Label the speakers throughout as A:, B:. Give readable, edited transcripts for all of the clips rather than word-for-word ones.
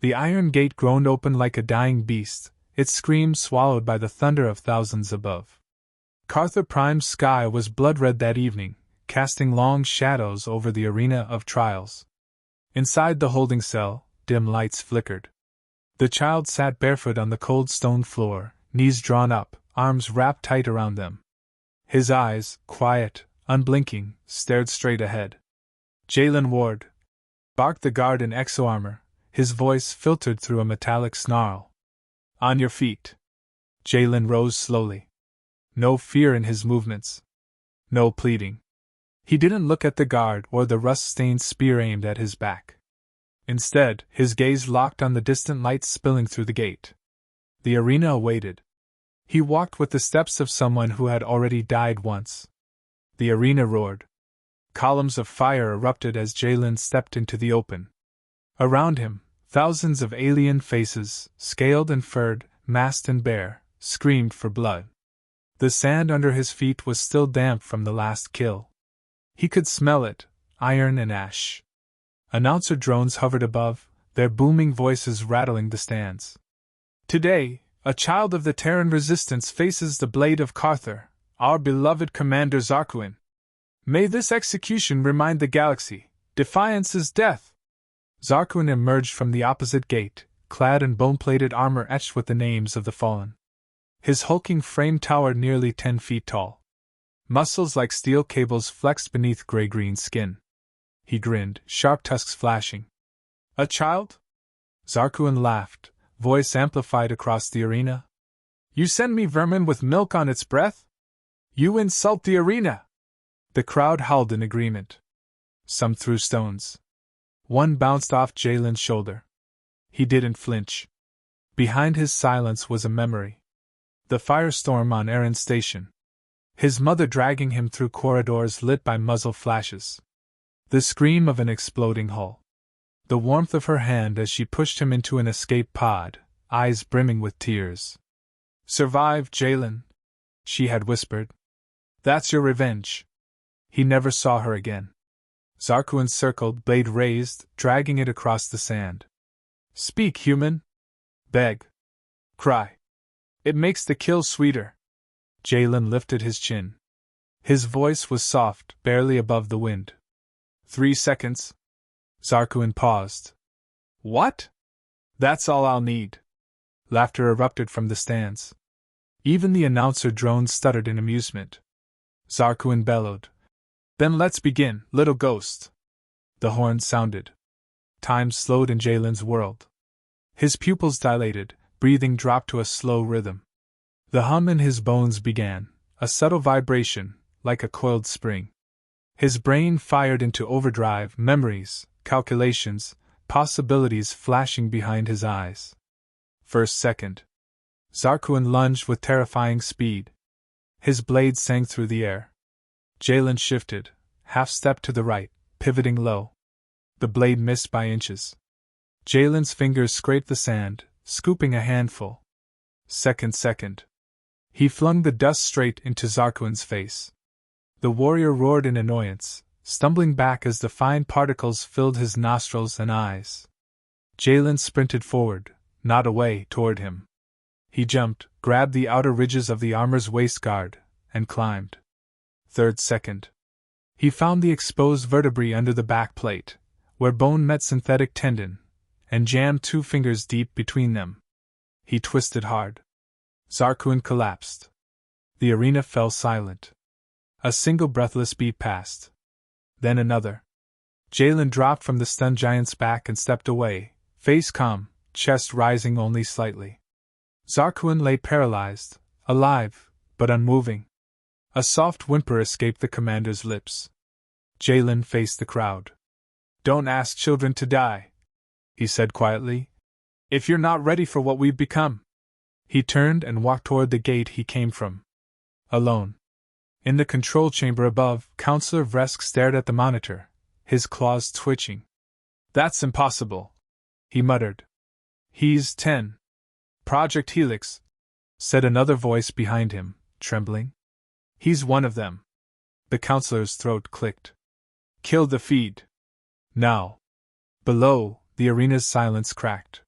A: The iron gate groaned open like a dying beast, its scream swallowed by the thunder of thousands above. Carther Prime's sky was blood-red that evening, casting long shadows over the arena of trials. Inside the holding cell, dim lights flickered. The child sat barefoot on the cold stone floor, knees drawn up, arms wrapped tight around them. His eyes, quiet, unblinking, stared straight ahead. "Jalen Ward," barked the guard in exo-armor, his voice filtered through a metallic snarl. "On your feet." Jalen rose slowly. No fear in his movements. No pleading. He didn't look at the guard or the rust-stained spear aimed at his back. Instead, his gaze locked on the distant lights spilling through the gate. The arena awaited. He walked with the steps of someone who had already died once. The arena roared. Columns of fire erupted as Jalen stepped into the open. Around him, thousands of alien faces, scaled and furred, masked and bare, screamed for blood. The sand under his feet was still damp from the last kill. He could smell it, iron and ash. Announcer drones hovered above, their booming voices rattling the stands. "Today, a child of the Terran resistance faces the blade of Carther, our beloved Commander Zarkuin. May this execution remind the galaxy, defiance is death." Zarkuin emerged from the opposite gate, clad in bone-plated armor etched with the names of the fallen. His hulking frame towered nearly 10 feet tall. Muscles like steel cables flexed beneath gray-green skin. He grinned, sharp tusks flashing. "A child?" Zarkuin laughed, voice amplified across the arena. "You send me vermin with milk on its breath? You insult the arena!" The crowd howled in agreement. Some threw stones. One bounced off Jalen's shoulder. He didn't flinch. Behind his silence was a memory. The firestorm on Aaron Station. His mother dragging him through corridors lit by muzzle flashes. The scream of an exploding hull. The warmth of her hand as she pushed him into an escape pod, eyes brimming with tears. "Survive, Jalen," she had whispered. "That's your revenge." He never saw her again. Zarkuin circled, blade raised, dragging it across the sand. "Speak, human. Beg. Cry. It makes the kill sweeter." Jalen lifted his chin. His voice was soft, barely above the wind. 3 seconds. Zarkuin paused. "What?" "That's all I'll need." Laughter erupted from the stands. Even the announcer drone stuttered in amusement. Zarkuin bellowed. "Then let's begin, little ghost." The horn sounded. Time slowed in Jalen's world. His pupils dilated, breathing dropped to a slow rhythm. The hum in his bones began, a subtle vibration, like a coiled spring. His brain fired into overdrive, memories, calculations, possibilities flashing behind his eyes. First second. Zarkuin lunged with terrifying speed. His blade sang through the air. Jalen shifted, half-stepped to the right, pivoting low. The blade missed by inches. Jalen's fingers scraped the sand, scooping a handful. Second. He flung the dust straight into Zarkuin's face. The warrior roared in annoyance, stumbling back as the fine particles filled his nostrils and eyes. Jalen sprinted forward, not away, toward him. He jumped, grabbed the outer ridges of the armor's waist guard, and climbed. Second. He found the exposed vertebrae under the back plate, where bone met synthetic tendon, and jammed 2 fingers deep between them. He twisted hard. Zarkuin collapsed. The arena fell silent. A single breathless beat passed. Then another. Jalen dropped from the stunned giant's back and stepped away, face calm, chest rising only slightly. Zarkuin lay paralyzed, alive, but unmoving. A soft whimper escaped the commander's lips. Jalen faced the crowd. "Don't ask children to die," he said quietly. "If you're not ready for what we've become." He turned and walked toward the gate he came from. Alone. In the control chamber above, Counselor Vresk stared at the monitor, his claws twitching. "That's impossible," he muttered. "He's 10. Project Helix," said another voice behind him, trembling. "He's one of them." The counselor's throat clicked. "Kill the feed. Now." Below, the arena's silence cracked.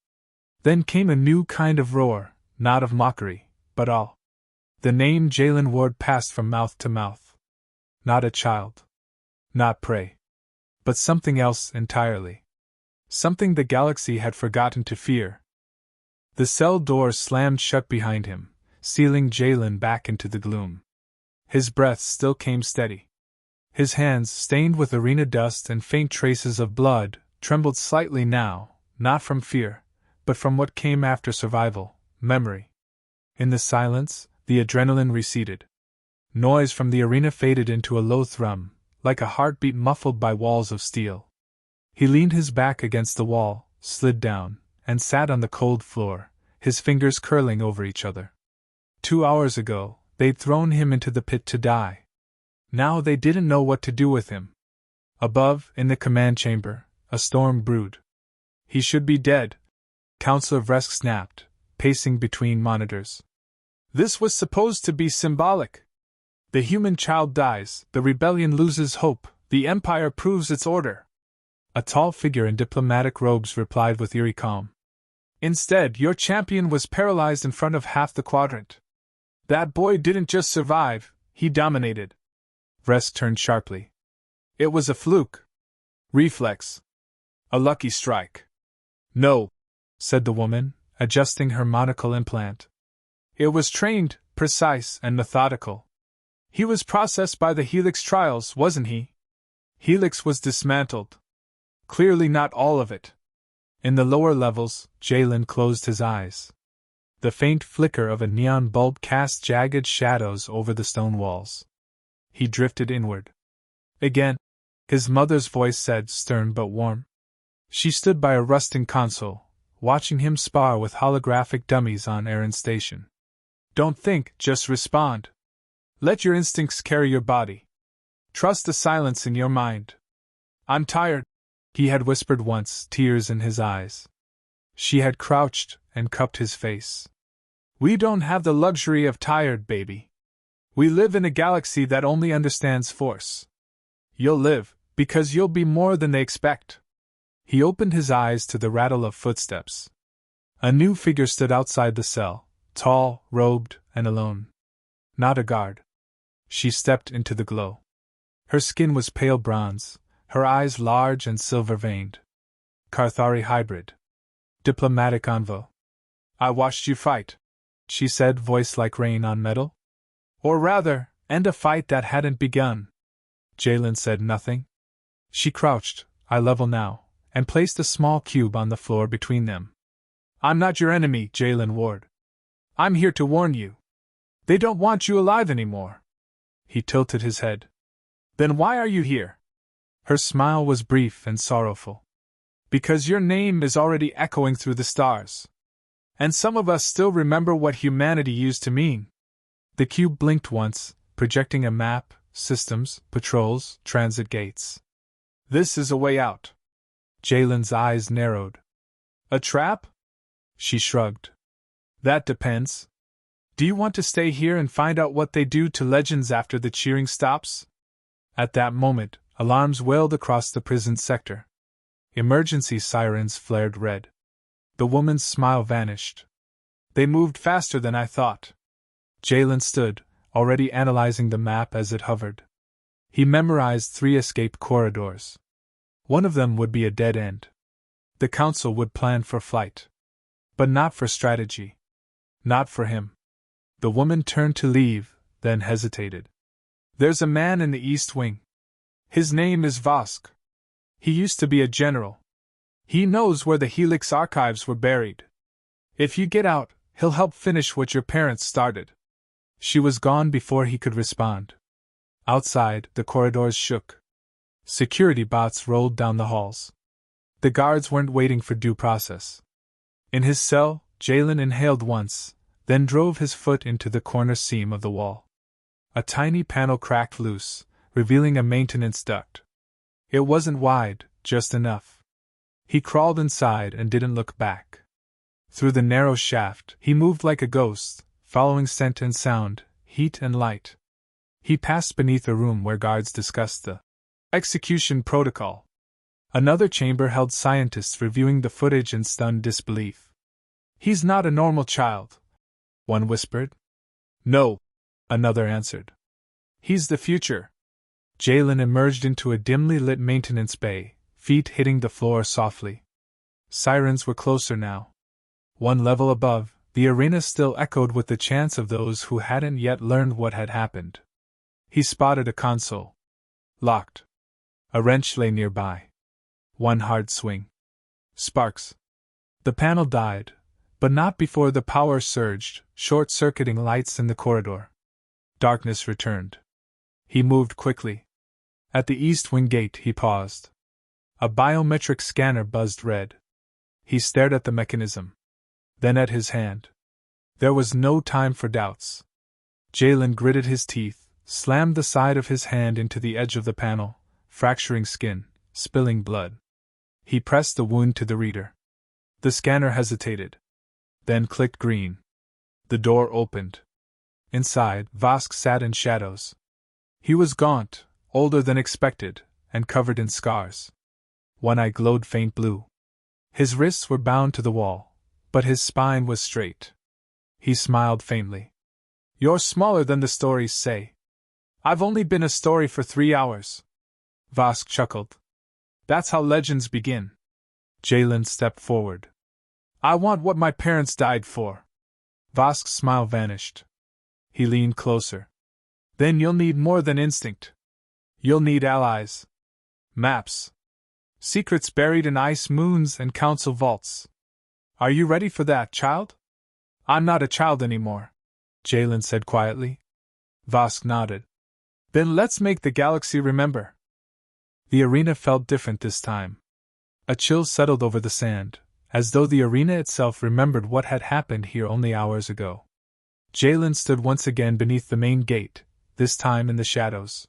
A: Then came a new kind of roar, not of mockery, but all. The name Jalen Ward passed from mouth to mouth. Not a child. Not prey. But something else entirely. Something the galaxy had forgotten to fear. The cell door slammed shut behind him, sealing Jalen back into the gloom. His breath still came steady. His hands, stained with arena dust and faint traces of blood, trembled slightly now, not from fear, but from what came after survival, memory. In the silence, the adrenaline receded. Noise from the arena faded into a low thrum, like a heartbeat muffled by walls of steel. He leaned his back against the wall, slid down, and sat on the cold floor, his fingers curling over each other. 2 hours ago, they'd thrown him into the pit to die. Now they didn't know what to do with him. Above, in the command chamber, a storm brewed. He should be dead, Counselor Vresk snapped, pacing between monitors. This was supposed to be symbolic. The human child dies, the rebellion loses hope, the Empire proves its order. A tall figure in diplomatic robes replied with eerie calm. Instead, your champion was paralyzed in front of half the quadrant. That boy didn't just survive, he dominated. Vresk turned sharply. It was a fluke. Reflex. A lucky strike. No, said the woman, adjusting her monocle implant. It was trained, precise, and methodical. He was processed by the Helix trials, wasn't he? Helix was dismantled. Clearly not all of it. In the lower levels, Jalen closed his eyes. The faint flicker of a neon bulb cast jagged shadows over the stone walls. He drifted inward. Again, his mother's voice said, stern but warm. She stood by a rusting console, watching him spar with holographic dummies on Aaron Station. Don't think, just respond. Let your instincts carry your body. Trust the silence in your mind. I'm tired, he had whispered once, tears in his eyes. She had crouched and cupped his face. We don't have the luxury of tired, baby. We live in a galaxy that only understands force. You'll live, because you'll be more than they expect. He opened his eyes to the rattle of footsteps. A new figure stood outside the cell, tall, robed, and alone. Not a guard. She stepped into the glow. Her skin was pale bronze, her eyes large and silver-veined. Carthari hybrid. Diplomatic envoy. I watched you fight, she said, voice like rain on metal. Or rather, end a fight that hadn't begun. Jalen said nothing. She crouched, eye level now, and placed a small cube on the floor between them. I'm not your enemy, Jalen Ward. I'm here to warn you. They don't want you alive anymore. He tilted his head. Then why are you here? Her smile was brief and sorrowful. Because your name is already echoing through the stars. And some of us still remember what humanity used to mean. The cube blinked once, projecting a map, systems, patrols, transit gates. This is a way out. Jalen's eyes narrowed. A trap? She shrugged. That depends. Do you want to stay here and find out what they do to legends after the cheering stops? At that moment, alarms wailed across the prison sector. Emergency sirens flared red. The woman's smile vanished. They moved faster than I thought. Jalen stood, already analyzing the map as it hovered. He memorized 3 escape corridors. One of them would be a dead end. The council would plan for flight. But not for strategy. Not for him. The woman turned to leave, then hesitated. There's a man in the East Wing. His name is Vosk. He used to be a general. He knows where the Helix archives were buried. If you get out, he'll help finish what your parents started. She was gone before he could respond. Outside, the corridors shook. Security bots rolled down the halls. The guards weren't waiting for due process. In his cell, Jalen inhaled once, then drove his foot into the corner seam of the wall. A tiny panel cracked loose, revealing a maintenance duct. It wasn't wide, just enough. He crawled inside and didn't look back. Through the narrow shaft, he moved like a ghost, following scent and sound, heat and light. He passed beneath a room where guards discussed the execution protocol. Another chamber held scientists reviewing the footage in stunned disbelief. He's not a normal child, one whispered. No, another answered. He's the future. Jalen emerged into a dimly lit maintenance bay, feet hitting the floor softly. Sirens were closer now. One level above, the arena still echoed with the chants of those who hadn't yet learned what had happened. He spotted a console. Locked. A wrench lay nearby. One hard swing. Sparks. The panel died, but not before the power surged, short-circuiting lights in the corridor. Darkness returned. He moved quickly. At the east wing gate, he paused. A biometric scanner buzzed red. He stared at the mechanism. Then at his hand. There was no time for doubts. Jalen gritted his teeth, slammed the side of his hand into the edge of the panel, fracturing skin, spilling blood. He pressed the wound to the reader. The scanner hesitated. Then clicked green. The door opened. Inside, Vosk sat in shadows. He was gaunt, older than expected, and covered in scars. One eye glowed faint blue. His wrists were bound to the wall, but his spine was straight. He smiled faintly. You're smaller than the stories say. I've only been a story for 3 hours. Vosk chuckled. That's how legends begin. Jalen stepped forward. I want what my parents died for. Vosk's smile vanished. He leaned closer. Then you'll need more than instinct. You'll need allies. Maps. Secrets buried in ice moons and council vaults. Are you ready for that, child? I'm not a child anymore, Jalen said quietly. Vosk nodded. Then let's make the galaxy remember. The arena felt different this time. A chill settled over the sand, as though the arena itself remembered what had happened here only hours ago. Jalen stood once again beneath the main gate, this time in the shadows.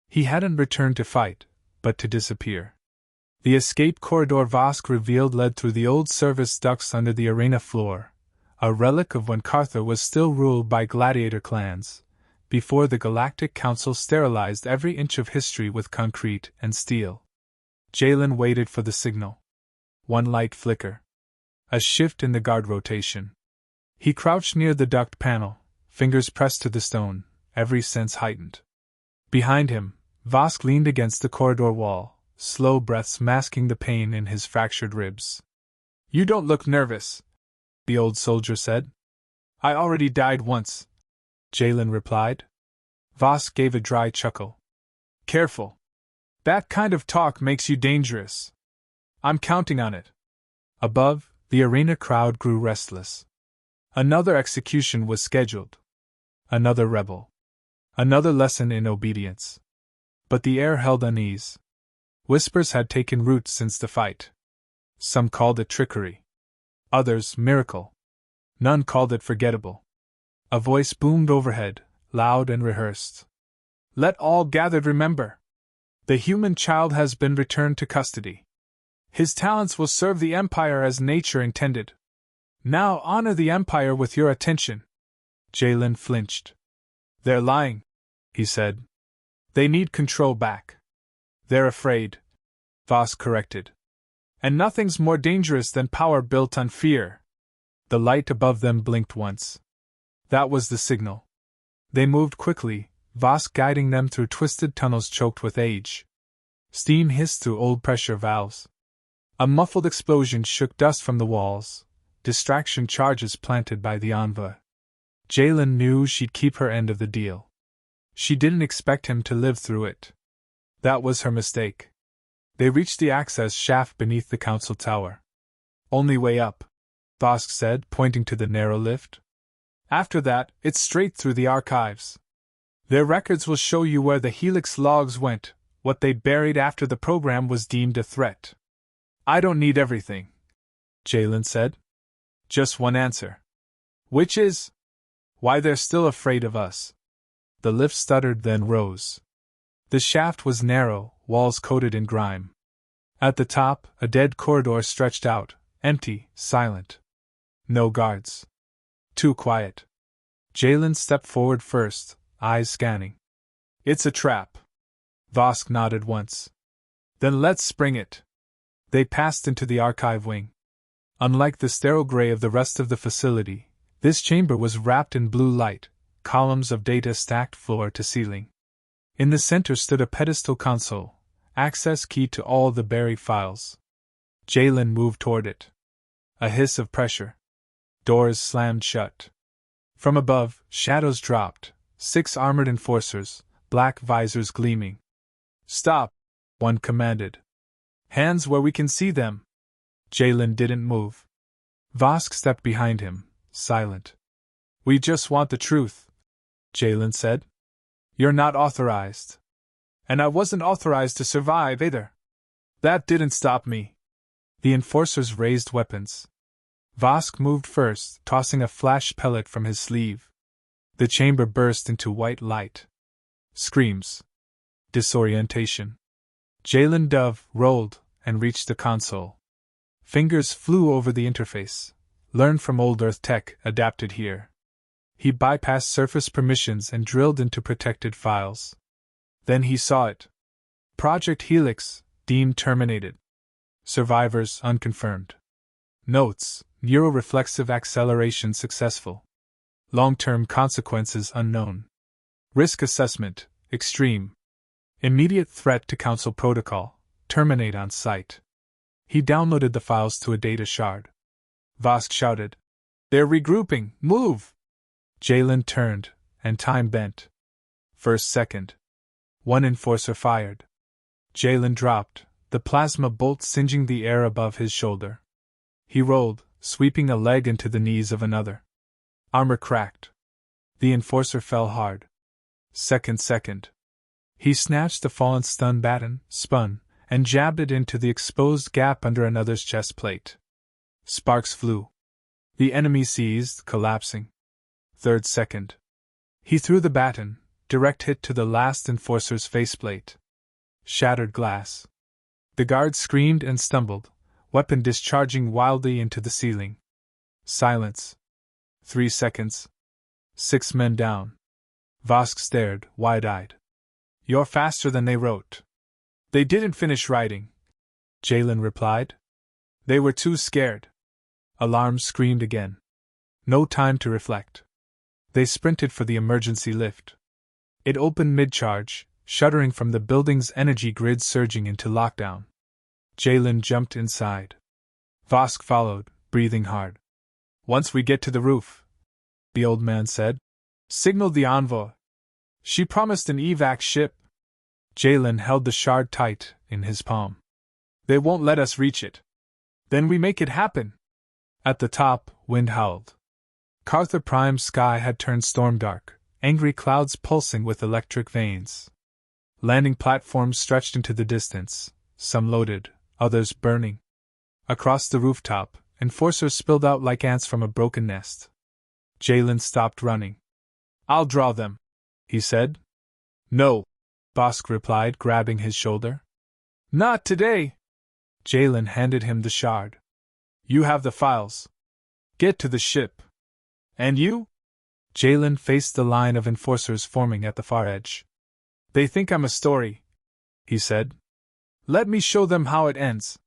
A: He hadn't returned to fight, but to disappear. The escape corridor Vosk revealed led through the old service ducts under the arena floor, a relic of when Carther was still ruled by gladiator clans, before the Galactic Council sterilized every inch of history with concrete and steel. Jalen waited for the signal. One light flicker. A shift in the guard rotation. He crouched near the duct panel, fingers pressed to the stone, every sense heightened. Behind him, Vosk leaned against the corridor wall, slow breaths masking the pain in his fractured ribs. You don't look nervous, the old soldier said. I already died once, Jalen replied. Vosk gave a dry chuckle. Careful. That kind of talk makes you dangerous. I'm counting on it. Above, the arena crowd grew restless. Another execution was scheduled. Another rebel. Another lesson in obedience. But the air held unease. Whispers had taken root since the fight. Some called it trickery. Others, miracle. None called it forgettable. A voice boomed overhead, loud and rehearsed. Let all gathered remember. The human child has been returned to custody. His talents will serve the Empire as nature intended. Now honor the Empire with your attention. Jalen flinched. They're lying, he said. They need control back. They're afraid, Vosk corrected. And nothing's more dangerous than power built on fear. The light above them blinked once. That was the signal. They moved quickly, Vosk guiding them through twisted tunnels choked with age. Steam hissed through old pressure valves. A muffled explosion shook dust from the walls, distraction charges planted by the envoy. Jalen knew she'd keep her end of the deal. She didn't expect him to live through it. That was her mistake. They reached the access shaft beneath the council tower. Only way up, Vosk said, pointing to the narrow lift. After that, it's straight through the archives. Their records will show you where the Helix logs went, what they buried after the program was deemed a threat. I don't need everything, Jalen said. Just one answer. Which is? Why they're still afraid of us. The lift stuttered, then rose. The shaft was narrow, walls coated in grime. At the top, a dead corridor stretched out, empty, silent. No guards. Too quiet. Jalen stepped forward first, eyes scanning. It's a trap. Vosk nodded once. Then let's spring it. They passed into the archive wing. Unlike the sterile gray of the rest of the facility, this chamber was wrapped in blue light, columns of data stacked floor to ceiling. In the center stood a pedestal console, access key to all the buried files. Jalen moved toward it. A hiss of pressure. Doors slammed shut. From above, shadows dropped, 6 armored enforcers, black visors gleaming. "Stop," one commanded. "Hands where we can see them." Jalen didn't move. Vosk stepped behind him, silent. "We just want the truth," Jalen said. "You're not authorized. And I wasn't authorized to survive either. That didn't stop me." The enforcers raised weapons. Vosk moved first, tossing a flash pellet from his sleeve. The chamber burst into white light. Screams. Disorientation. Jalen Dove rolled and reached the console. Fingers flew over the interface. Learned from old Earth tech, adapted here. He bypassed surface permissions and drilled into protected files. Then he saw it. Project Helix, deemed terminated. Survivors unconfirmed. Notes: neuroreflexive acceleration successful. Long-term consequences unknown. Risk assessment, extreme. Immediate threat to Council protocol, terminate on site. He downloaded the files to a data shard. Vosk shouted, "They're regrouping, move!" Jalen turned, and time bent. First second. One enforcer fired. Jalen dropped, the plasma bolt singeing the air above his shoulder. He rolled, sweeping a leg into the knees of another. Armor cracked. The enforcer fell hard. Second. He snatched the fallen stun baton, spun, and jabbed it into the exposed gap under another's chest plate. Sparks flew. The enemy seized, collapsing. Second. He threw the baton, direct hit to the last enforcer's faceplate. Shattered glass. The guard screamed and stumbled, weapon discharging wildly into the ceiling. Silence. 3 seconds. 6 men down. Vosk stared, wide-eyed. "You're faster than they wrote." "They didn't finish writing," Jalen replied. "They were too scared." Alarm screamed again. No time to reflect. They sprinted for the emergency lift. It opened mid-charge, shuddering from the building's energy grid surging into lockdown. Jalen jumped inside. Vosk followed, breathing hard. "Once we get to the roof," the old man said, "signal the envoy. She promised an evac ship." Jalen held the shard tight in his palm. "They won't let us reach it." "Then we make it happen." At the top, wind howled. Carther Prime's sky had turned storm dark, angry clouds pulsing with electric veins. Landing platforms stretched into the distance, some loaded, others burning. Across the rooftop, enforcers spilled out like ants from a broken nest. Jalen stopped running. "I'll draw them," he said. "No," Vosk replied, grabbing his shoulder. "Not today." Jalen handed him the shard. "You have the files. Get to the ship." "And you?" Jalen faced the line of enforcers forming at the far edge. "They think I'm a story," he said. "Let me show them how it ends."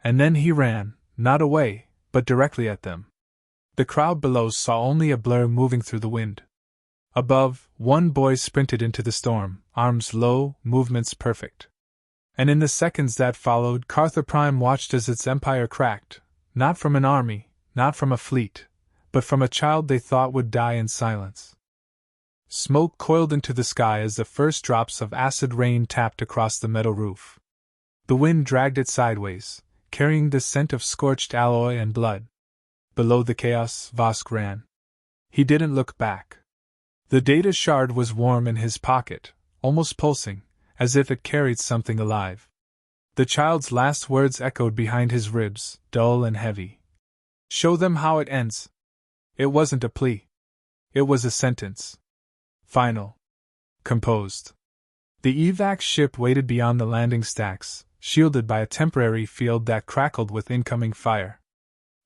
A: And then he ran, not away, but directly at them. The crowd below saw only a blur moving through the wind. Above, one boy sprinted into the storm, arms low, movements perfect. And in the seconds that followed, Carther Prime watched as its empire cracked, not from an army, not from a fleet, but from a child they thought would die in silence. Smoke coiled into the sky as the first drops of acid rain tapped across the metal roof. The wind dragged it sideways, carrying the scent of scorched alloy and blood. Below the chaos, Vosk ran. He didn't look back. The data shard was warm in his pocket, almost pulsing, as if it carried something alive. The child's last words echoed behind his ribs, dull and heavy. "Show them how it ends." It wasn't a plea. It was a sentence. Final. Composed. The evac ship waited beyond the landing stacks, shielded by a temporary field that crackled with incoming fire.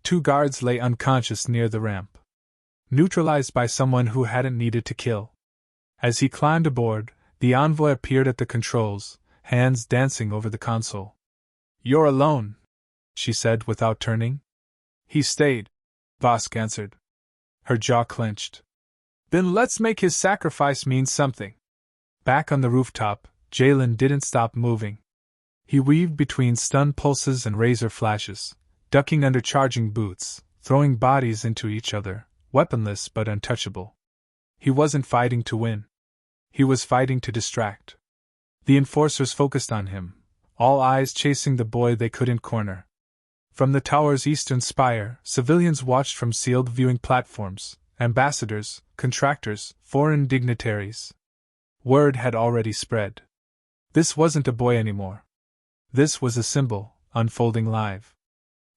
A: 2 guards lay unconscious near the ramp, neutralized by someone who hadn't needed to kill. As he climbed aboard, the envoy appeared at the controls, hands dancing over the console. "You're alone," she said without turning. He stayed, Vosk answered. Her jaw clenched. Then let's make his sacrifice mean something. Back on the rooftop, Jalen didn't stop moving. He weaved between stun pulses and razor flashes, ducking under charging boots, throwing bodies into each other, weaponless but untouchable. He wasn't fighting to win. He was fighting to distract. The enforcers focused on him, all eyes chasing the boy they couldn't corner. From the tower's eastern spire, civilians watched from sealed viewing platforms, ambassadors, contractors, foreign dignitaries. Word had already spread. This wasn't a boy anymore. This was a symbol, unfolding live.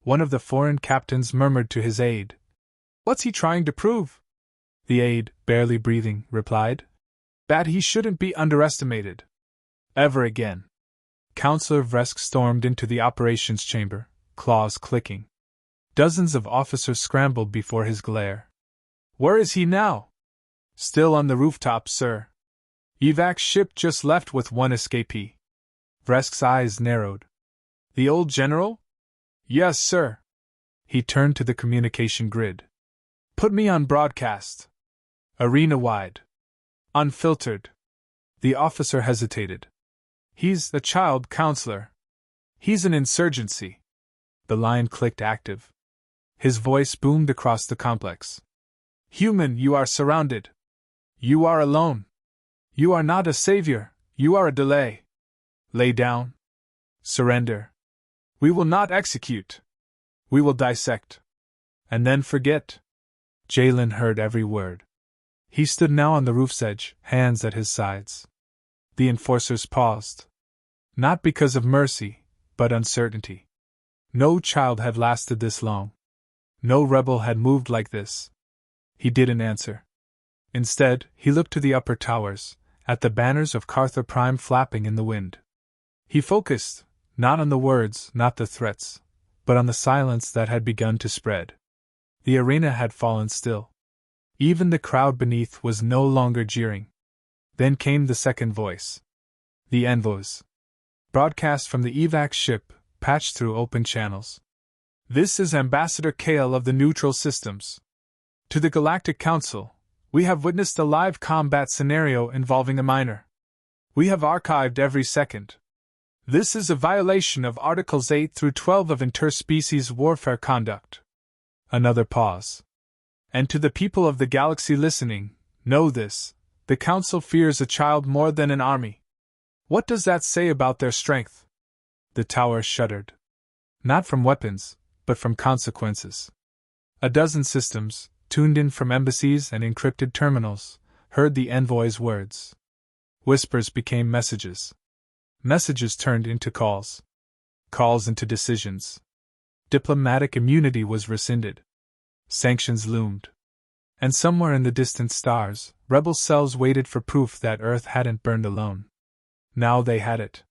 A: One of the foreign captains murmured to his aide, "What's he trying to prove?" The aide, barely breathing, replied, "That he shouldn't be underestimated. Ever again." Counselor Vresk stormed into the operations chamber, claws clicking. Dozens of officers scrambled before his glare. "Where is he now?" "Still on the rooftop, sir. Evac ship just left with one escapee." Vresk's eyes narrowed. "The old general?" "Yes, sir." He turned to the communication grid. "Put me on broadcast. Arena-wide. Unfiltered." The officer hesitated. "He's a child counselor. He's an insurgency." The line clicked active. His voice boomed across the complex. "Human, you are surrounded. You are alone. You are not a savior, you are a delay. Lay down. Surrender. We will not execute. We will dissect. And then forget." Jalen heard every word. He stood now on the roof's edge, hands at his sides. The enforcers paused. Not because of mercy, but uncertainty. No child had lasted this long. No rebel had moved like this. He didn't answer. Instead, he looked to the upper towers, at the banners of Cartha Prime flapping in the wind. He focused, not on the words, not the threats, but on the silence that had begun to spread. The arena had fallen still. Even the crowd beneath was no longer jeering. Then came the second voice. The envoys. Broadcast from the evac ship, patched through open channels. "This is Ambassador Kale of the Neutral Systems. To the Galactic Council, we have witnessed a live combat scenario involving a minor. We have archived every second. This is a violation of Articles 8 through 12 of interspecies warfare conduct." Another pause. "And to the people of the galaxy listening, know this: the Council fears a child more than an army. What does that say about their strength?" The tower shuddered. Not from weapons, but from consequences. A dozen systems, tuned in from embassies and encrypted terminals, heard the envoy's words. Whispers became messages. Messages turned into calls. Calls into decisions. Diplomatic immunity was rescinded. Sanctions loomed. And somewhere in the distant stars, rebel cells waited for proof that Earth hadn't burned alone. Now they had it.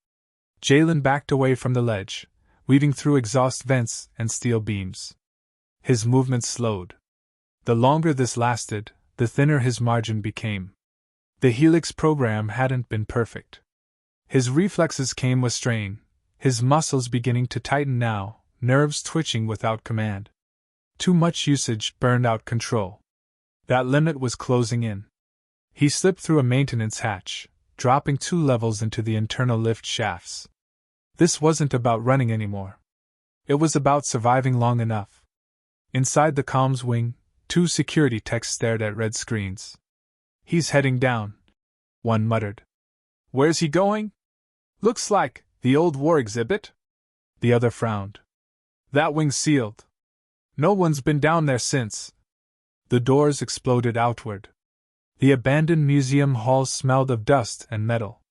A: Jalen backed away from the ledge, weaving through exhaust vents and steel beams. His movements slowed. The longer this lasted, the thinner his margin became. The Helix program hadn't been perfect. His reflexes came with strain, his muscles beginning to tighten now, nerves twitching without command. Too much usage burned out control. That limit was closing in. He slipped through a maintenance hatch, dropping 2 levels into the internal lift shafts. This wasn't about running anymore. It was about surviving long enough. Inside the comms wing, 2 security techs stared at red screens. "He's heading down," one muttered. "Where's he going?" "Looks like the old war exhibit." The other frowned. "That wing's sealed. No one's been down there since." The doors exploded outward. The abandoned museum halls smelled of dust and metal.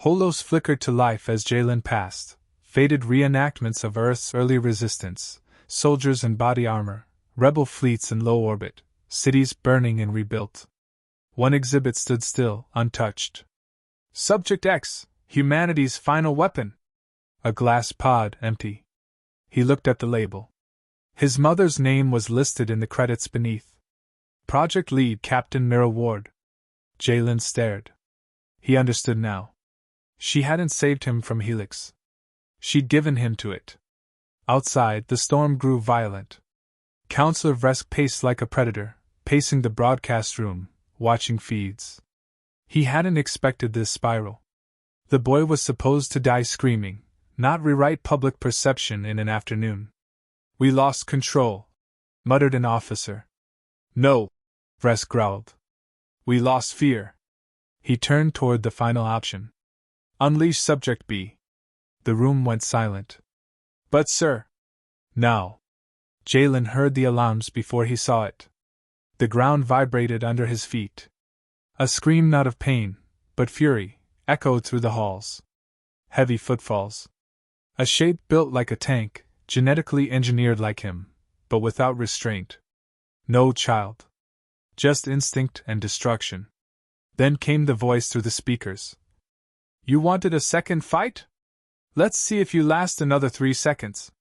A: Holos flickered to life as Jalen passed, faded reenactments of Earth's early resistance, soldiers in body armor, rebel fleets in low orbit, cities burning and rebuilt. One exhibit stood still, untouched. "Subject X, humanity's final weapon." A glass pod, empty. He looked at the label. His mother's name was listed in the credits beneath. Project Lead Captain Mira Ward. Jalen stared. He understood now. She hadn't saved him from Helix. She'd given him to it. Outside, the storm grew violent. Counselor Vresk paced like a predator, pacing the broadcast room, watching feeds. He hadn't expected this spiral. The boy was supposed to die screaming, not rewrite public perception in an afternoon. "We lost control," muttered an officer. "No," Vresk growled. "We lost fear." He turned toward the final option. "Unleash Subject B." The room went silent. "But sir—" Now. Jalen heard the alarms before he saw it. The ground vibrated under his feet. A scream not of pain, but fury, echoed through the halls. Heavy footfalls. A shape built like a tank, genetically engineered like him, but without restraint. No child. Just instinct and destruction. Then came the voice through the speakers. "You wanted a second fight? Let's see if you last another 3 seconds."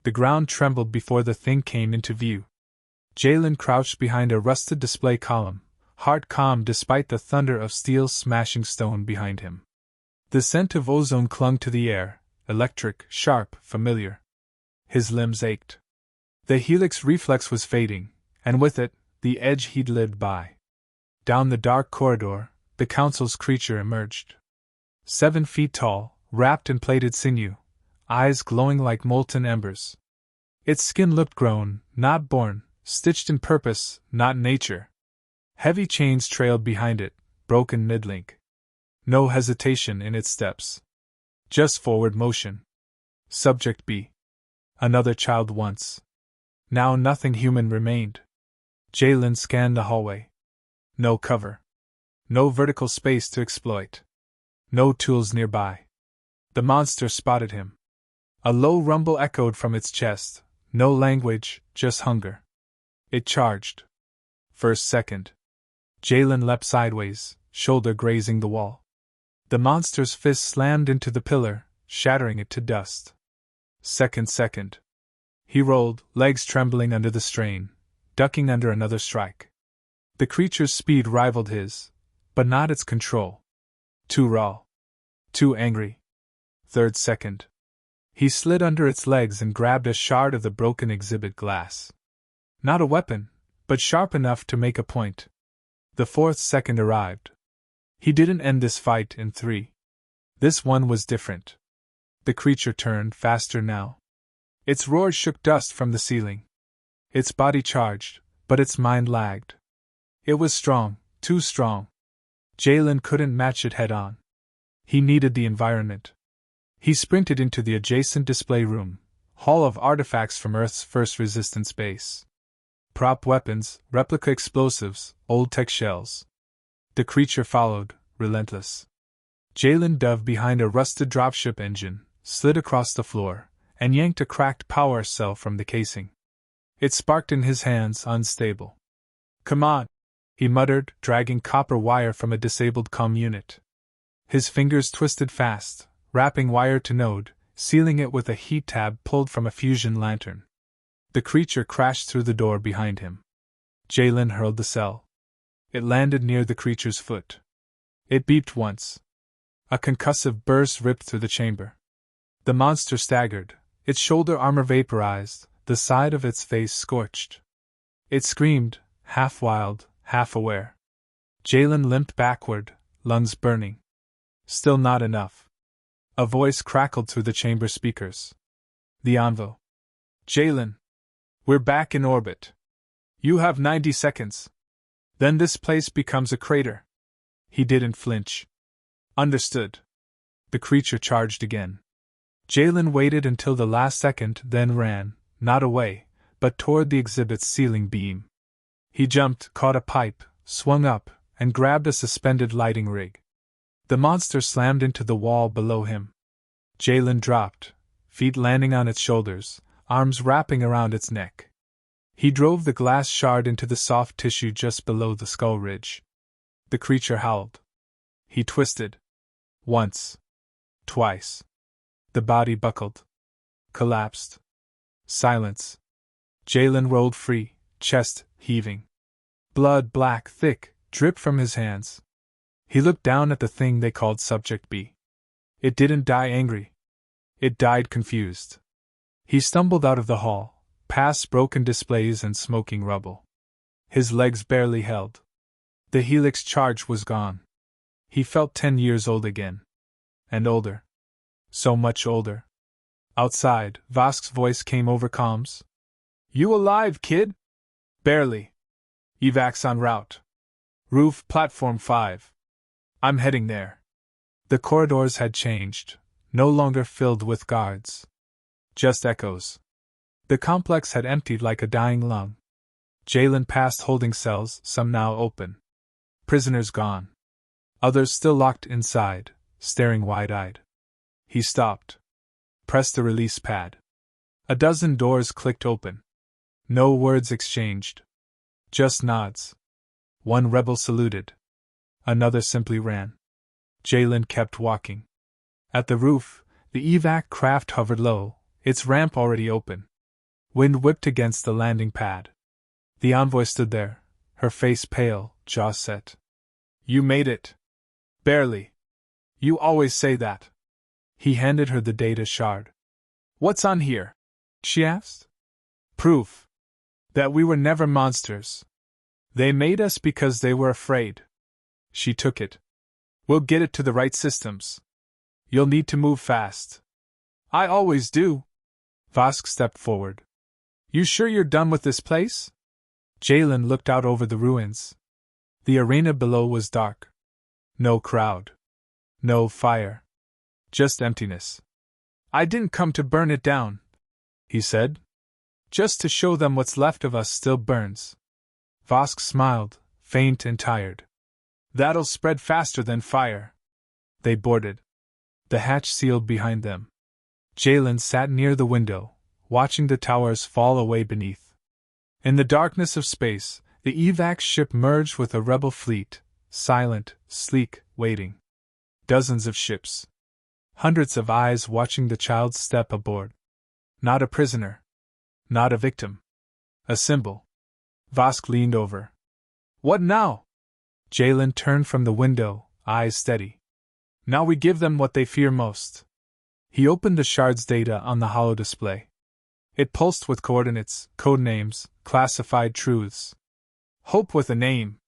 A: The ground trembled before the thing came into view. Jalen crouched behind a rusted display column, heart calm despite the thunder of steel smashing stone behind him. The scent of ozone clung to the air, electric, sharp, familiar. His limbs ached. The helix reflex was fading, and with it, the edge he'd lived by. Down the dark corridor, the council's creature emerged. 7 feet tall, wrapped in plaited sinew, eyes glowing like molten embers. Its skin looked grown, not born, stitched in purpose, not nature. Heavy chains trailed behind it, broken mid-link. No hesitation in its steps. Just forward motion. Subject B. Another child once. Now nothing human remained. Jalen scanned the hallway. No cover. No vertical space to exploit. No tools nearby. The monster spotted him. A low rumble echoed from its chest, no language, just hunger. It charged. First second. Jalen leapt sideways, shoulder grazing the wall. The monster's fist slammed into the pillar, shattering it to dust. Second. He rolled, legs trembling under the strain, ducking under another strike. The creature's speed rivaled his, but not its control. Too raw. Too angry. Third second. He slid under its legs and grabbed a shard of the broken exhibit glass. Not a weapon, but sharp enough to make a point. The fourth second arrived. He didn't end this fight in 3. This one was different. The creature turned faster now. Its roar shook dust from the ceiling. Its body charged, but its mind lagged. It was strong, too strong. Jalen couldn't match it head-on. He needed the environment. He sprinted into the adjacent display room, hall of artifacts from Earth's first resistance base. Prop weapons, replica explosives, old tech shells. The creature followed, relentless. Jalen dove behind a rusted dropship engine, slid across the floor, and yanked a cracked power cell from the casing. It sparked in his hands, unstable. "Come on," he muttered, dragging copper wire from a disabled comm unit. His fingers twisted fast, wrapping wire to node, sealing it with a heat tab pulled from a fusion lantern. The creature crashed through the door behind him. Jalen hurled the cell. It landed near the creature's foot. It beeped once. A concussive burst ripped through the chamber. The monster staggered, its shoulder armor vaporized, the side of its face scorched. It screamed, half wild, half aware. Jalen limped backward, lungs burning. Still not enough. A voice crackled through the chamber speakers. The Envo. "Jalen. We're back in orbit. You have 90 seconds. Then this place becomes a crater." He didn't flinch. "Understood." The creature charged again. Jalen waited until the last second, then ran, not away, but toward the exhibit's ceiling beam. He jumped, caught a pipe, swung up, and grabbed a suspended lighting rig. The monster slammed into the wall below him. Jalen dropped, feet landing on its shoulders, arms wrapping around its neck. He drove the glass shard into the soft tissue just below the skull ridge. The creature howled. He twisted. Once. Twice. The body buckled. Collapsed. Silence. Jalen rolled free, chest heaving. Blood, black, thick, dripped from his hands. He looked down at the thing they called Subject B. It didn't die angry. It died confused. He stumbled out of the hall, past broken displays and smoking rubble. His legs barely held. The helix charge was gone. He felt 10 years old again. And older. So much older. Outside, Vosk's voice came over comms. You alive, kid? Barely. Evac's en route. Roof, platform 5. I'm heading there. The corridors had changed, no longer filled with guards. Just echoes. The complex had emptied like a dying lung. Jalen passed holding cells, some now open. Prisoners gone. Others still locked inside, staring wide-eyed. He stopped. Pressed the release pad. A dozen doors clicked open. No words exchanged. Just nods. One rebel saluted. Another simply ran. Jalen kept walking. At the roof, the evac craft hovered low, its ramp already open. Wind whipped against the landing pad. The envoy stood there, her face pale, jaw set. You made it. Barely. You always say that. He handed her the data shard. What's on here? She asked. Proof. That we were never monsters. They made us because they were afraid. She took it. We'll get it to the right systems. You'll need to move fast. I always do. Vosk stepped forward. You sure you're done with this place? Jalen looked out over the ruins. The arena below was dark. No crowd. No fire. Just emptiness. I didn't come to burn it down, he said. Just to show them what's left of us still burns. Vosk smiled, faint and tired. That'll spread faster than fire. They boarded. The hatch sealed behind them. Jalen sat near the window, watching the towers fall away beneath. In the darkness of space, the evac ship merged with a rebel fleet, silent, sleek, waiting. Dozens of ships. Hundreds of eyes watching the child step aboard. Not a prisoner. Not a victim. A symbol. Vosk leaned over. What now? Jalen turned from the window, eyes steady. Now we give them what they fear most. He opened the shard's data on the holo display. It pulsed with coordinates, code names, classified truths. Hope with a name,